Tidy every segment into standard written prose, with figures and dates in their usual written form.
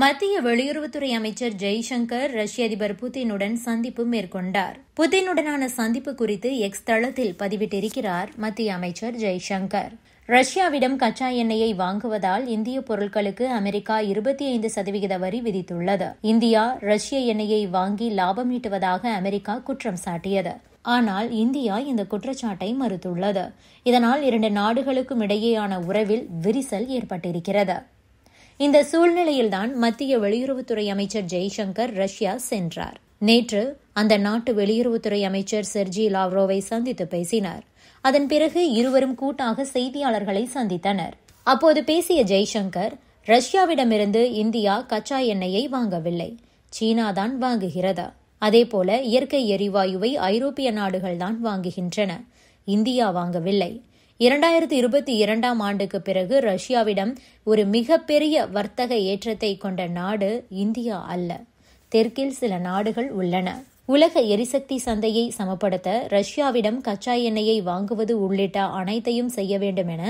மத்திய வெளியுறவுத்துறை அமைச்சர் ஜெய்சங்கர் ரஷ்ய அதிபர் புதினுடன் சந்திப்பு மேற்கொண்டார். புதினுடனான சந்திப்பு குறித்து எக்ஸ் தளத்தில் பதிவிட்டிருக்கிறார் மத்திய அமைச்சர் ஜெய்சங்கர். ரஷ்யாவிடம் கச்சா எண்ணெயை வாங்குவதால் இந்திய பொருட்களுக்கு அமெரிக்கா 25% வரி விதித்துள்ளது. இந்தியா ரஷ்ய எண்ணெயை வாங்கி லாபம் ஈட்டுவதாக அமெரிக்கா குற்றம் சாட்டியது. ஆனால் இந்தியா இந்த குற்றச்சாட்டை மறுத்துள்ளது. இதனால் இரண்டு நாடுகளுக்கும் இடையேயான உறவில் விரிசல் ஏற்பட்டிருக்கிறது. இந்த சூழ்நிலையில்தான் மத்திய வெளியுறவுத்துறை அமைச்சர் ஜெய்சங்கர் ரஷ்யா சென்றார். நேற்று அந்த நாட்டு வெளியுறவுத்துறை அமைச்சர் செர்ஜி லாவ்ரோவை சந்தித்து பேசினார். அதன் பிறகு இருவரும் கூட்டாக செய்தியாளர்களை சந்தித்தனர். அப்போது பேசிய ஜெய்சங்கர், ரஷ்யாவிடமிருந்து இந்தியா கச்சா எண்ணெயை வாங்கவில்லை, சீனாதான் வாங்குகிறது. அதேபோல இயற்கை எரிவாயுவை ஐரோப்பிய நாடுகள்தான் வாங்குகின்றன, இந்தியா வாங்கவில்லை. 2022ஆம் ஆண்டுக்கு பிறகு ரஷ்யாவிடம் ஒரு மிகப்பெரிய வர்த்தக ஏற்றத்தை கொண்ட நாடு இந்தியா அல்ல, தெற்கில் சில நாடுகள் உள்ளன. உலக எரிசக்தி சந்தையை சமப்படுத்த ரஷ்யாவிடம் கச்சா எண்ணெயை வாங்குவது உள்ளிட்ட அனைத்தையும் செய்ய வேண்டும் என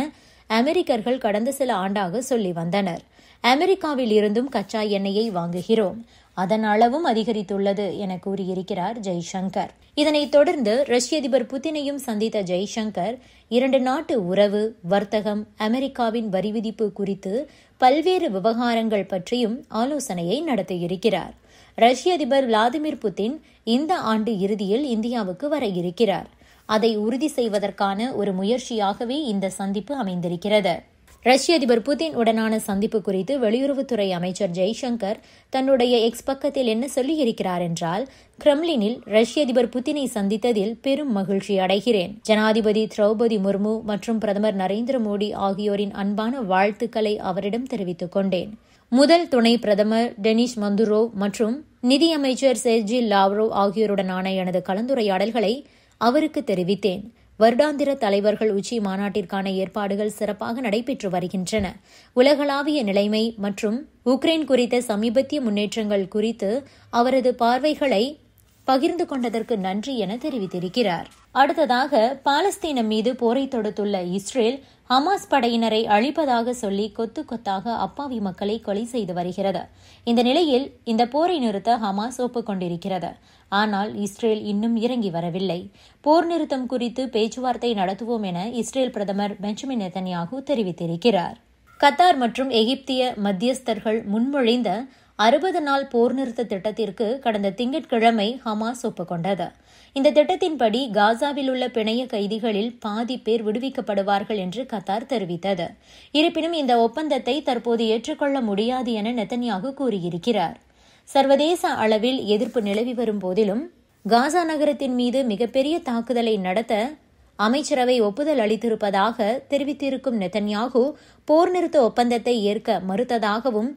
அமெரிக்கர்கள் கடந்த சில ஆண்டாக சொல்லி வந்தனர். அமெரிக்காவில் இருந்தும் கச்சா எண்ணெயை வாங்குகிறோம், அதன் அளவும் அதிகரித்துள்ளது என கூறியிருக்கிறார் ஜெய்சங்கர். இதனைத் தொடர்ந்து ரஷ்ய அதிபர் புதினையும் சந்தித்த ஜெய்சங்கர் இரண்டு நாட்டு உறவு, வர்த்தகம், அமெரிக்காவின் வரி விதிப்பு குறித்து பல்வேறு விவகாரங்கள் பற்றியும் ஆலோசனையை நடத்தியிருக்கிறார். ரஷ்ய அதிபர் விளாடிமிர் புதின் இந்த ஆண்டு இறுதியில் இந்தியாவுக்கு வர இருக்கிறார். அதை உறுதி செய்வதற்கான ஒரு முயற்சியாகவே இந்த சந்திப்பு அமைந்திருக்கிறது. ரஷ்ய அதிபர் புதின் உடனான சந்திப்பு குறித்து வெளியுறவுத்துறை அமைச்சர் ஜெய்சங்கர் தன்னுடைய எக்ஸ் பக்கத்தில் என்ன சொல்லியிருக்கிறார் என்றால், கிரெம்லினில் ரஷ்ய அதிபர் புதினை சந்தித்ததில் பெரும் மகிழ்ச்சி அடைகிறேன். ஜனாதிபதி திரௌபதி முர்மு மற்றும் பிரதமர் நரேந்திர மோடி ஆகியோரின் அன்பான வாழ்த்துக்களை அவரிடம் தெரிவித்துக் கொண்டேன். முதல் துணை பிரதமர் டெனிஸ் மந்துரோவ் மற்றும் நிதியமைச்சர் செர்ஜி லாவ்ரோவ் ஆகியோருடனான எனது கலந்துரையாடல்களை அவருக்கு தெரிவித்தேன். வருடாந்திர தலைவர்கள் உச்சி மாநாட்டிற்கான ஏற்பாடுகள் சிறப்பாக நடைபெற்று வருகின்றன. உலகளாவிய நிலைமை மற்றும் உக்ரைன் குறித்த சமீபத்திய முன்னேற்றங்கள் குறித்து அவரது பார்வைகளை பகிர்ந்து கொண்டதற்கு நன்றி என தெரிவித்திருக்கிறார். அடுத்ததாக, பாலஸ்தீனம் மீது போரை தொடுத்துள்ள இஸ்ரேல் ஹமாஸ் படையினரை அழிப்பதாக சொல்லி கொத்து கொத்தாக அப்பாவி மக்களை கொலை செய்து வருகிறது. இந்த நிலையில் இந்த போரை நிறுத்த ஹமாஸ் ஒப்புக்கொண்டிருக்கிறது. ஆனால் இஸ்ரேல் இன்னும் இறங்கி வரவில்லை. போர் நிறுத்தம் குறித்து பேச்சுவார்த்தை நடத்துவோம் என இஸ்ரேல் பிரதமர் பெஞ்சமின் நெதன்யாகு தெரிவித்திருக்கிறார். கத்தார் மற்றும் எகிப்திய மத்தியஸ்தர்கள் முன்மொழிந்த 60 நாள் போர் நிறுத்த திட்டத்திற்கு கடந்த திங்கட்கிழமை ஹமாஸ் ஒப்புக்கொண்டது. இந்த திட்டத்தின்படி காசாவில் உள்ள பிணைய கைதிகளில் பாதி பேர் விடுவிக்கப்படுவார்கள் என்று கத்தார் தெரிவித்தது. இருப்பினும் இந்த ஒப்பந்தத்தை தற்போது ஏற்றுக்கொள்ள முடியாது என நெதன்யாகு கூறியிருக்கிறார். சர்வதேச அளவில் எதிர்ப்பு நிலவி வரும் போதிலும் காசா நகரத்தின் மீது மிகப்பெரிய தாக்குதலை நடத்த அமைச்சரவை ஒப்புதல் அளித்திருப்பதாக தெரிவித்திருக்கும் நெதன்யாகு போர் நிறுத்த ஒப்பந்தத்தை ஏற்க மறுத்ததாகவும்,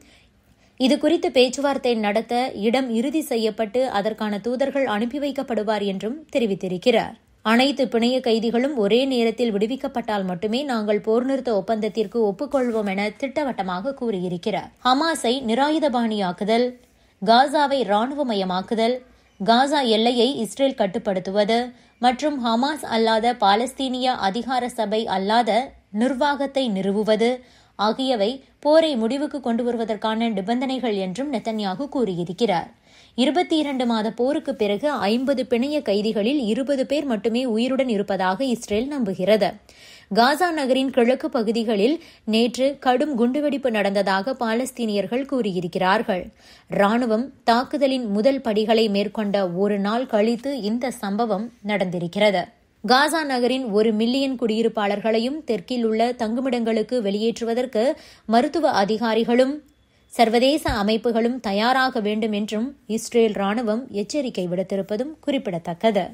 இதுகுறித்து பேச்சுவார்த்தை நடத்த இடம் இறுதி செய்யப்பட்டு அதற்கான தூதர்கள் அனுப்பி வைக்கப்படுவார் என்றும் தெரிவித்திருக்கிறார். அனைத்து பிணைய கைதிகளும் ஒரே நேரத்தில் விடுவிக்கப்பட்டால் மட்டுமே நாங்கள் போர் நிறுத்த ஒப்பந்தத்திற்கு ஒப்புக்கொள்வோம் என திட்டவட்டமாக கூறியிருக்கிறார். ஹமாஸை நிராயுதபாணியாக்குதல், காசாவை இராணுவமயமாக்குதல், காசா எல்லையை இஸ்ரேல் கட்டுப்படுத்துவது மற்றும் ஹமாஸ் அல்லாத பாலஸ்தீனிய அதிகார சபை அல்லாத நிர்வாகத்தை நிறுவுவது ஆகியவை போரை முடிவுக்கு கொண்டு வருவதற்கான நிபந்தனைகள் என்றும் நெதன்யாகு கூறியிருக்கிறார். 22 மாத போருக்கு பிறகு 50 பிணைய கைதிகளில் 20 பேர் மட்டுமே உயிருடன் இருப்பதாக இஸ்ரேல் நம்புகிறது. காசா நகரின் கிழக்கு பகுதிகளில் நேற்று கடும் குண்டுவெடிப்பு நடந்ததாக பாலஸ்தீனியர்கள் கூறியிருக்கிறார்கள். ராணுவம் தாக்குதலின் முதல் படிகளை மேற்கொண்ட ஒரு நாள் கழித்து இந்த சம்பவம் நடந்திருக்கிறது. காசா நகரின் 1 மில்லியன் குடியிருப்பாளர்களையும் தெற்கில் உள்ள தங்குமிடங்களுக்கு வெளியேற்றுவதற்கு மருத்துவ அதிகாரிகளும் சர்வதேச அமைப்புகளும் தயாராக வேண்டும் என்றும் இஸ்ரேல் ராணுவம் எச்சரிக்கை விடுத்திருப்பதும் குறிப்பிடத்தக்கது.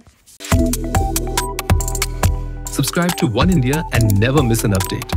Subscribe to One India and never miss an update.